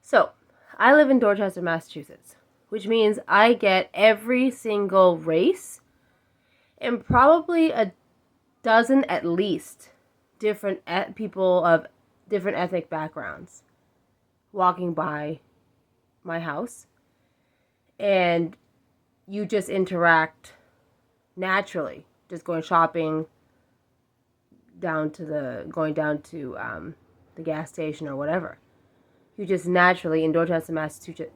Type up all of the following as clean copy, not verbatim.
So, I live in Dorchester, Massachusetts, which means I get every single race and probably a dozen at least different people of different ethnic backgrounds walking by my house. And you just interact naturally, just going shopping, going down to the gas station or whatever. You just naturally in Dorchester,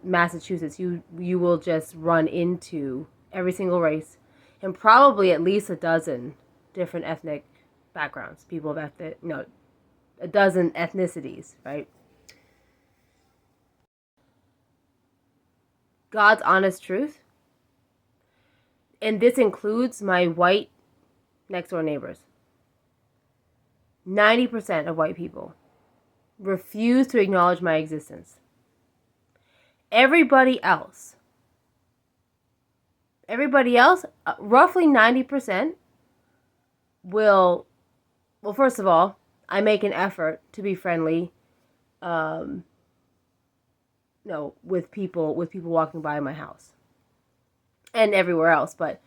Massachusetts, you will just run into every single race, and probably at least a dozen different ethnic backgrounds, people of a dozen ethnicities, right? God's honest truth, and this includes my white next door neighbors. 90% of white people refuse to acknowledge my existence. Everybody else, roughly 90% will, well, first of all, I make an effort to be friendly, with people walking by my house and everywhere else, but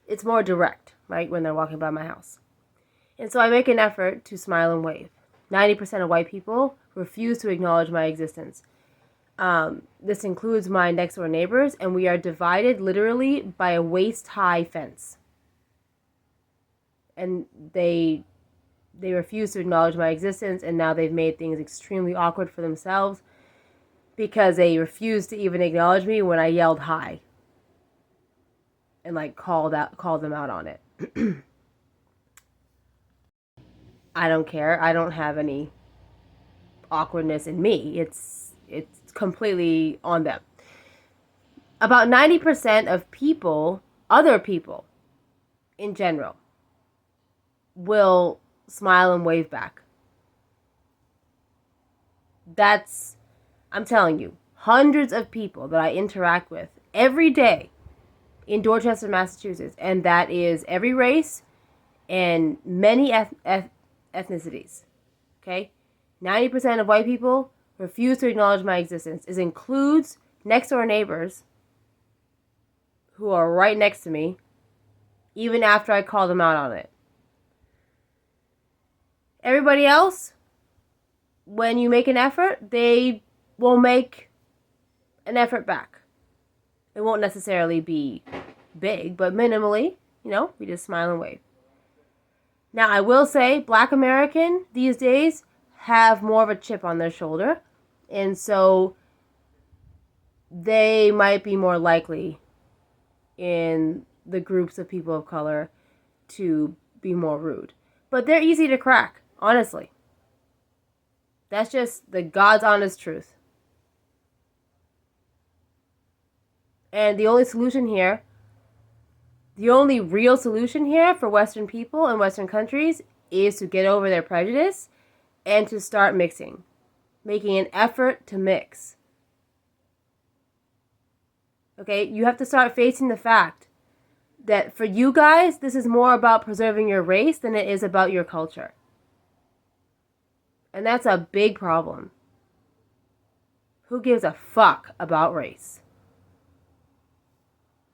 it's more direct, right, when they're walking by my house. And so I make an effort to smile and wave. 90% of white people refuse to acknowledge my existence. This includes my next door neighbors, and we are divided literally by a waist-high fence. And they refuse to acknowledge my existence, and now they've made things extremely awkward for themselves because they refused to even acknowledge me when I yelled hi and called them out on it. I don't care. I don't have any awkwardness in me. It's completely on them. About 90% of people, other people in general, will smile and wave back. I'm telling you, hundreds of people that I interact with every day in Dorchester, Massachusetts, and that is every race and many ethnicities. Okay? 90% of white people refuse to acknowledge my existence. It includes next door neighbors who are right next to me, even after I call them out on it. Everybody else, when you make an effort, they will make an effort back. It won't necessarily be big, but minimally, we just smile and wave. Now, I will say, Black American these days have more of a chip on their shoulder, and so they might be more likely in the groups of people of color to be more rude. But they're easy to crack, honestly. That's just the God's honest truth. And the only real solution here for Western people and Western countries is to get over their prejudice and to start mixing, making an effort to mix. Okay, you have to start facing the fact that for you guys, this is more about preserving your race than it is about your culture. And that's a big problem. Who gives a fuck about race?